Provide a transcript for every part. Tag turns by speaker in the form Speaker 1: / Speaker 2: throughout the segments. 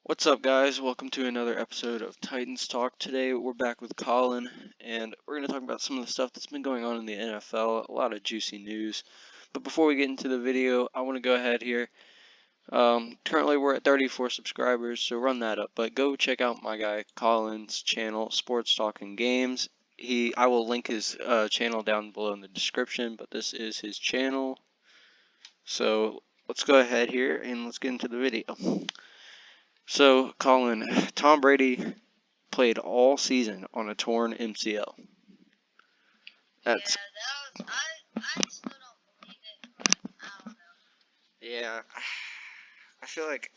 Speaker 1: What's up, guys? Welcome to another episode of Titans Talk. Today we're back with Collin, and we're going to talk about some of the stuff that's been going on in the NFL. A lot of juicy news. But before we get into the video, I want to go ahead here. Currently we're at 34 subscribers, so run that up. But go check out my guy Collin's channel, Sports Talking Games. I will link his channel down below in the description, but this is his channel. So let's go ahead here and let's get into the video. So, Collin, Tom Brady played all season on a torn MCL. That's
Speaker 2: I still don't believe it, but I don't know.
Speaker 1: yeah. I feel like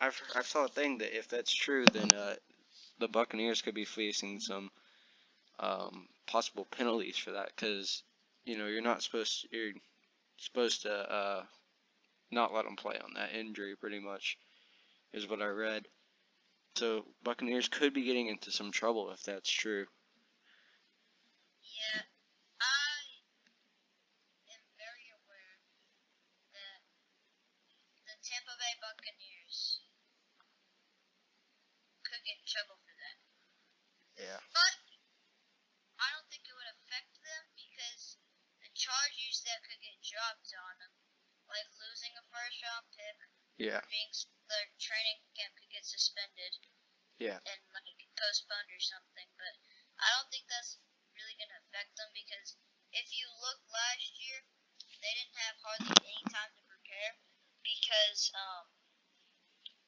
Speaker 1: I saw a thing that if that's true, then the Buccaneers could be facing some possible penalties for that, because you're supposed to not let them play on that injury. Pretty much is what I read. So Buccaneers could be getting into some trouble if that's true.
Speaker 2: Yeah, I am very aware that the Tampa Bay Buccaneers could get in trouble for that.
Speaker 1: Yeah.
Speaker 2: But I don't think it would affect them because the charges that could get dropped on them, like losing a first round pick,
Speaker 1: Yeah.
Speaker 2: their training camp could get suspended.
Speaker 1: Yeah.
Speaker 2: And like postponed or something, but I don't think that's really gonna affect them because if you look last year, they didn't have hardly any time to prepare because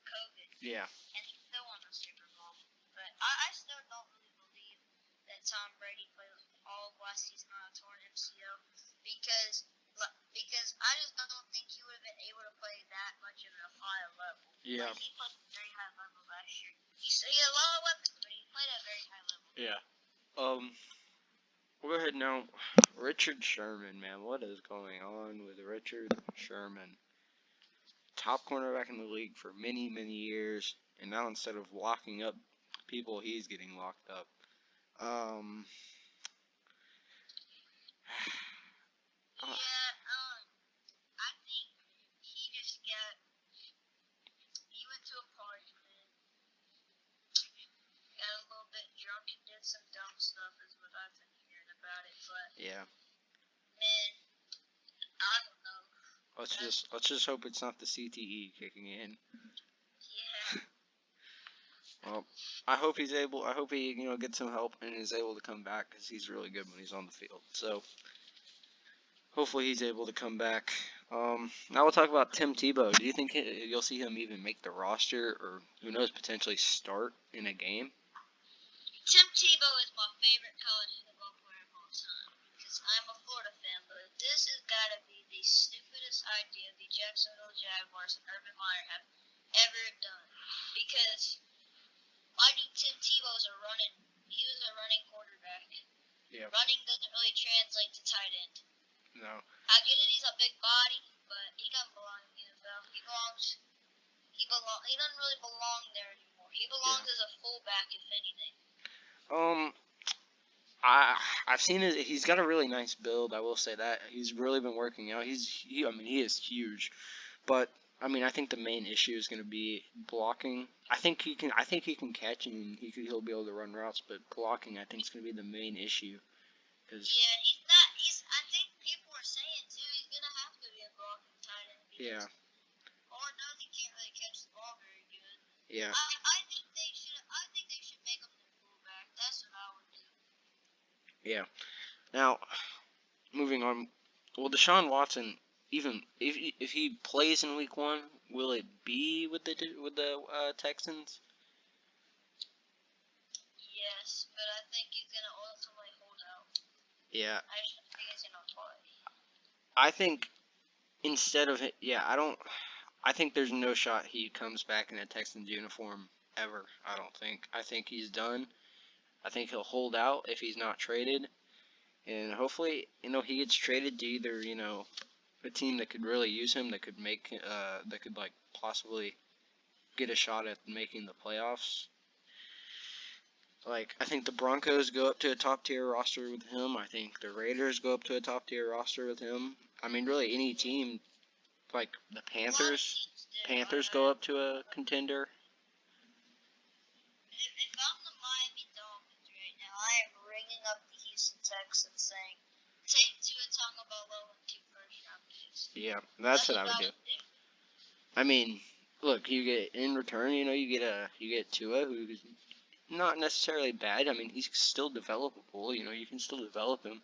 Speaker 2: COVID.
Speaker 1: Yeah.
Speaker 2: And they still won the Super Bowl. But I still don't really believe that Tom Brady played all of last season on a torn MCL because I just don't think he would have been able to play that much of a high level.
Speaker 1: Yeah.
Speaker 2: Like, he played at a very high level last year. He had a lot of weapons, but he played at a very high level.
Speaker 1: Yeah. We'll go ahead now. Richard Sherman, man, what is going on with Richard Sherman? Top cornerback in the league for many, many years, and now instead of locking up people, he's getting locked up.
Speaker 2: I think he went to a party, man, got a little bit drunk and did some dumb stuff is what I've been hearing about it, but
Speaker 1: yeah.
Speaker 2: Man, I don't know.
Speaker 1: Let's just hope it's not the CTE kicking in.
Speaker 2: Yeah.
Speaker 1: Well, I hope he gets some help and is able to come back, because he's really good when he's on the field. So hopefully he's able to come back. Now we'll talk about Tim Tebow. Do you think you'll see him even make the roster, or who knows, potentially start in a game?
Speaker 2: Tim Tebow is my favorite college football player of all time because I'm a Florida fan, but this has got to be the stupidest idea the Jacksonville Jaguars and Urban Meyer have ever done. Because I think Tim Tebow was a running quarterback.
Speaker 1: Yeah.
Speaker 2: Running doesn't really translate to tight end.
Speaker 1: No.
Speaker 2: I get it, he's a big body, but he doesn't belong in the NFL. He doesn't really belong there anymore. He belongs as a fullback, if anything.
Speaker 1: I've seen he's got a really nice build. I will say that he's really been working out. He is huge, but I think the main issue is going to be blocking. I think he can catch, and he'll be able to run routes, but blocking I think is going to be the main issue.
Speaker 2: Yeah, he's not. I think people are saying too he's going to have to be a blocking tight end.
Speaker 1: Yeah.
Speaker 2: Or knows he can't really catch the ball very good.
Speaker 1: Yeah.
Speaker 2: I think they should make him their fullback. That's what I would do.
Speaker 1: Yeah. Now, moving on. Well, Deshaun Watson, even if he plays in Week 1, will it be with the Texans?
Speaker 2: Yes, but I think he's gonna ultimately hold out.
Speaker 1: Yeah.
Speaker 2: I just think he's gonna play.
Speaker 1: I think instead of I think there's no shot he comes back in a Texans uniform ever. I think he's done. I think he'll hold out if he's not traded, and hopefully, he gets traded to either, a team that could really use him, that could possibly get a shot at making the playoffs. Like, I think the Broncos go up to a top tier roster with him. I think the Raiders go up to a top tier roster with him. Really any team, like the Panthers go up to a contender. Yeah, that's what I would do. I mean, look, you get in return, you get Tua, who's not necessarily bad. I mean, he's still developable. You can still develop him,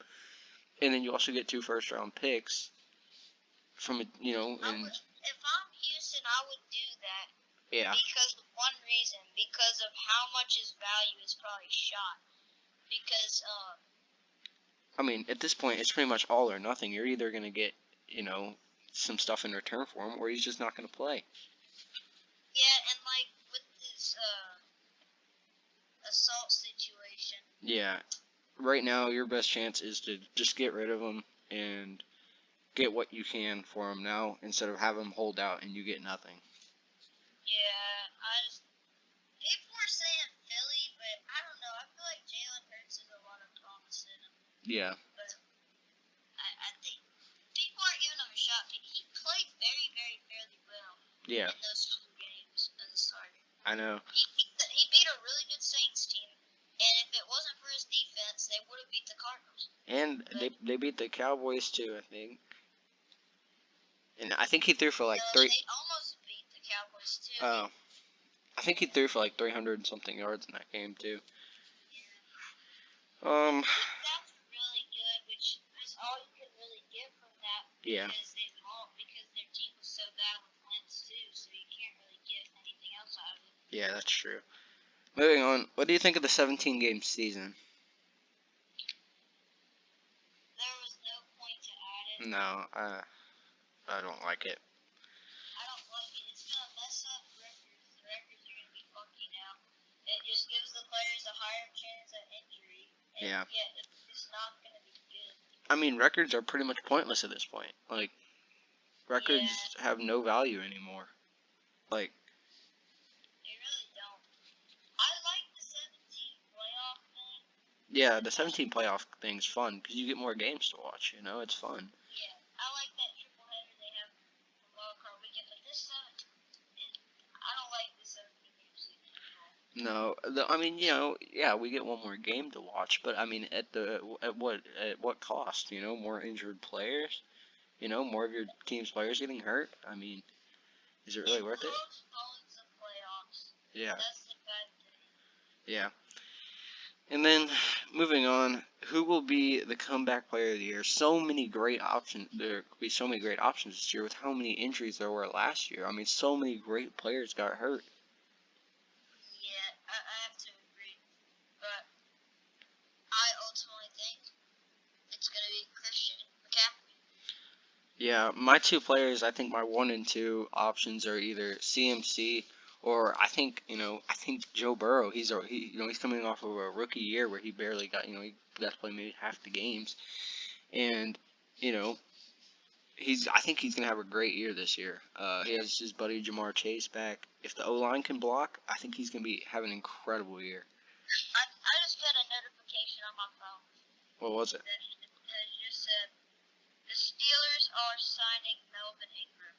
Speaker 1: and then you also get 2 first-round picks from it.
Speaker 2: If I'm Houston, I would do that.
Speaker 1: Yeah.
Speaker 2: Because of one reason, because of how much his value is probably shot. Because
Speaker 1: I mean, at this point, it's pretty much all or nothing. You're either gonna get, some stuff in return for him, or he's just not gonna play.
Speaker 2: Yeah, and like with this assault situation.
Speaker 1: Yeah. Right now, your best chance is to just get rid of him and get what you can for him now, instead of have him hold out and you get nothing.
Speaker 2: Yeah, people are saying Philly, but I don't know. I feel like Jalen Hurts has a lot of promise in him.
Speaker 1: Yeah.
Speaker 2: But I think people aren't giving him a shot. He played very, very fairly well.
Speaker 1: Yeah.
Speaker 2: In those 2 games as a starter.
Speaker 1: I know.
Speaker 2: He beat a really good Saints team, and if it wasn't for his defense, they would have beat the Cardinals.
Speaker 1: And they beat the Cowboys too, I think. And I think he threw for like
Speaker 2: They almost beat the Cowboys too.
Speaker 1: Oh. I think he threw for like 300 and something yards in that game too.
Speaker 2: Yeah. That's really good, which is all you could really get from that.
Speaker 1: Yeah.
Speaker 2: Because their team was so bad with Wentz too, so you can't really get anything else out of it.
Speaker 1: Yeah, that's true. Moving on, what do you think of the 17-game season?
Speaker 2: There was no point to add it.
Speaker 1: No, I don't like it.
Speaker 2: I don't like it. It's gonna mess up records. The records are gonna be funky now. It just gives the players a higher chance at injury. And
Speaker 1: Yeah.
Speaker 2: It's not gonna be good.
Speaker 1: I mean, records are pretty much pointless at this point. Like, records have no value anymore. Like,
Speaker 2: they really don't. I like the 17 playoff thing.
Speaker 1: Yeah, the 17 playoff thing's fun because you get more games to watch. It's fun.
Speaker 2: Yeah, I like that triple header they have for wild card weekend, but this time, I don't like the 17 game season at all.
Speaker 1: No, I mean, yeah, we get one more game to watch, but I mean, at what cost? More injured players. More of your team's players getting hurt. I mean, is it really worth it?
Speaker 2: The playoffs.
Speaker 1: Yeah.
Speaker 2: That's the bad thing.
Speaker 1: Yeah. And then, moving on, who will be the comeback player of the year? So many great options. There could be so many great options this year with how many injuries there were last year. I mean, so many great players got hurt.
Speaker 2: Yeah, I have to agree. But I ultimately think it's going to be Christian McCaffrey.
Speaker 1: Yeah, my 2 players, I think my 1 and 2 options are either CMC or I think Joe Burrow. He's coming off of a rookie year where he barely got, he got to play maybe half the games. And, I think he's going to have a great year this year. He has his buddy Jamar Chase back. If the O-line can block, I think he's going to have an incredible year.
Speaker 2: I just got a notification on my phone.
Speaker 1: What was it?
Speaker 2: That just said the Steelers are signing Melvin Ingram.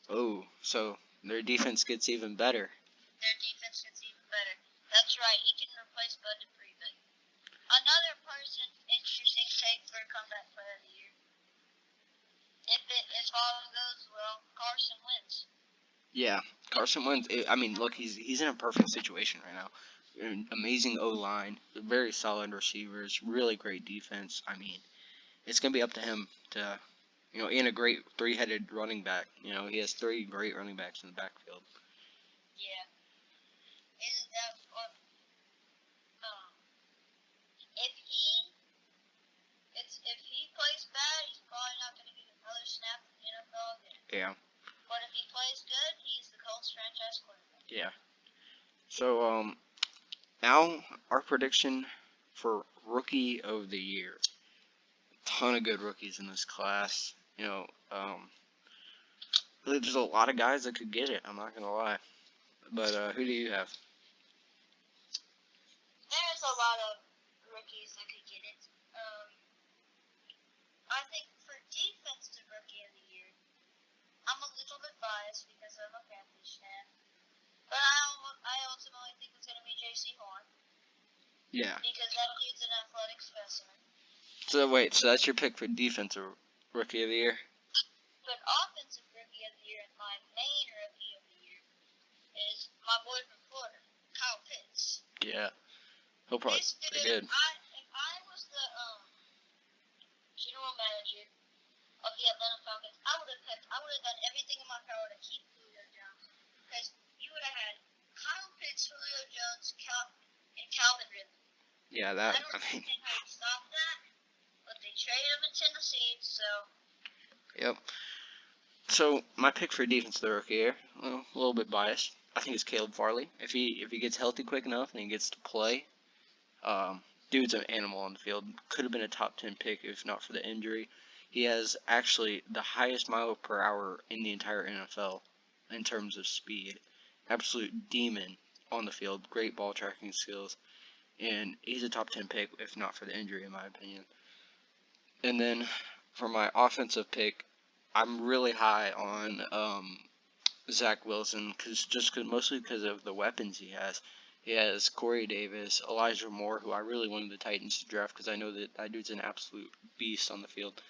Speaker 1: Oh, so their defense gets even better.
Speaker 2: Their defense gets even better. That's right. He can replace Bud Dupree. But another person, interesting take for a comeback player of the year. If all goes well, Carson Wentz.
Speaker 1: Yeah, Carson Wentz. I mean, look, he's in a perfect situation right now. An amazing O-line, very solid receivers, really great defense. I mean, it's gonna be up to him to, and a great 3-headed running back. He has 3 great running backs in the backfield.
Speaker 2: Yeah. Isn't that what? If he plays bad, he's probably not going to get another snap in the NFL again.
Speaker 1: Yeah.
Speaker 2: But if he plays good, he's the Colts franchise quarterback.
Speaker 1: Yeah. So now our prediction for Rookie of the Year. A ton of good rookies in this class. There's a lot of guys that could get it. I'm not gonna lie. But who do you have?
Speaker 2: There's a lot of rookies that could get it. I think for defensive rookie of the year, I'm a little bit biased because I'm a Panthers fan. But I ultimately think it's going to be J.C. Horn.
Speaker 1: Yeah.
Speaker 2: Because that dude's an athletic specimen.
Speaker 1: So wait, so that's your pick for defensive rookie of the year?
Speaker 2: But offensive rookie of the year and my main rookie of the year is my boy from Florida, Kyle Pitts.
Speaker 1: Yeah, he'll probably be good.
Speaker 2: If I was the general manager of the Atlanta Falcons, I would have done everything in my power to keep Julio Jones, because you would have had Kyle Pitts, Julio Jones, and Calvin Ridley.
Speaker 1: Yeah,
Speaker 2: I don't think they had to stop that, but they traded him in Tennessee, so.
Speaker 1: Yep. So my pick for defense of the rookie year, well, a little bit biased. I think it's Caleb Farley. If he gets healthy quick enough and he gets to play, dude's an animal on the field. Could have been a top 10 pick if not for the injury. He has actually the highest mile per hour in the entire NFL in terms of speed. Absolute demon on the field. Great ball tracking skills. And he's a top 10 pick if not for the injury, in my opinion. And then for my offensive pick, I'm really high on Zach Wilson, mostly because of the weapons he has. He has Corey Davis, Elijah Moore, who I really wanted the Titans to draft because I know that dude's an absolute beast on the field.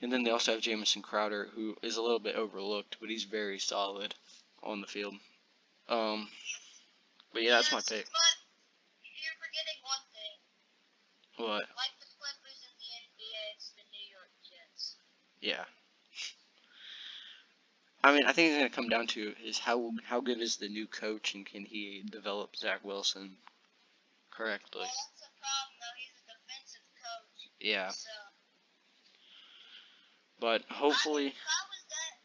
Speaker 1: And then they also have Jamison Crowder, who is a little bit overlooked, but he's very solid on the field. But yeah, that's my pick.
Speaker 2: But you're forgetting one thing.
Speaker 1: What?
Speaker 2: Like the Clippers in the NBA, it's the New York Jets.
Speaker 1: Yeah. I mean, I think it's going to come down to is how good is the new coach and can he develop Zach Wilson correctly?
Speaker 2: Well, that's the problem, though. He's a defensive coach.
Speaker 1: Yeah.
Speaker 2: So.
Speaker 1: But hopefully.
Speaker 2: If I was them,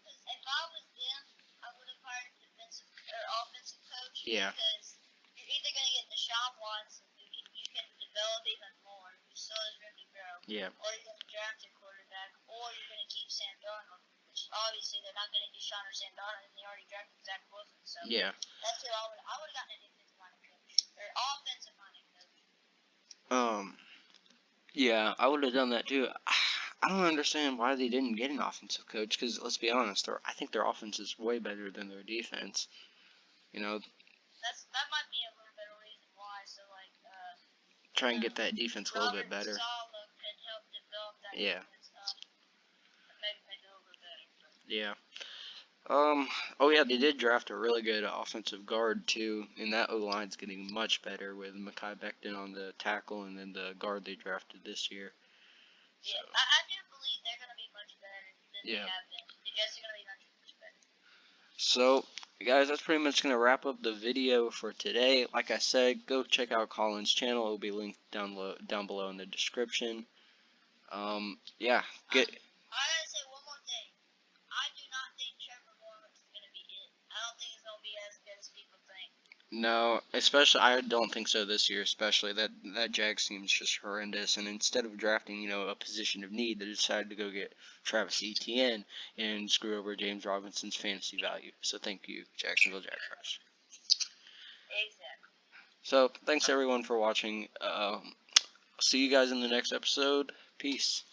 Speaker 2: I would have hired a defensive or offensive coach.
Speaker 1: Yeah.
Speaker 2: Because you're either going to get Deshaun Watson, who you can develop even more, who still has room to grow.
Speaker 1: Yeah.
Speaker 2: Or you're going to draft a quarterback, or you're going to keep Sam Darnold. Obviously, they're not going to do Deshaun or Sam Darnold, and they already drafted Zach Wilson. So
Speaker 1: yeah,
Speaker 2: that's who I would have gotten a defensive-minded coach or offensive-minded coach.
Speaker 1: Yeah, I would have done that too. I don't understand why they didn't get an offensive coach. Because let's be honest, I think their offense is way better than their defense. You know.
Speaker 2: That might be a little bit of reason why. So
Speaker 1: try and get that defense a little bit better.
Speaker 2: Saleh can help develop that
Speaker 1: yeah.
Speaker 2: Defense. Maybe make it a little bit better.
Speaker 1: Yeah. Oh yeah, they did draft a really good offensive guard too, and that O-line's getting much better with Mekhi Becton on the tackle and then the guard they drafted this year.
Speaker 2: So. Yeah, I do believe they're going to be much better than they have been. The Jets are going to be much better.
Speaker 1: So, guys, that's pretty much going to wrap up the video for today. Like I said, go check out Collin's channel. It will be linked down below in the description. Yeah, get.
Speaker 2: I gotta say one more thing. I do not think Trevor Lawrence is going to be it. I don't think it's going to be as good as people think.
Speaker 1: No, especially I don't think so this year. Especially that Jags team is just horrendous. And instead of drafting, a position of need, they decided to go get Travis Etienne and screw over James Robinson's fantasy value. So thank you, Jacksonville Jaguars.
Speaker 2: Exactly.
Speaker 1: So thanks everyone for watching. See you guys in the next episode. Peace.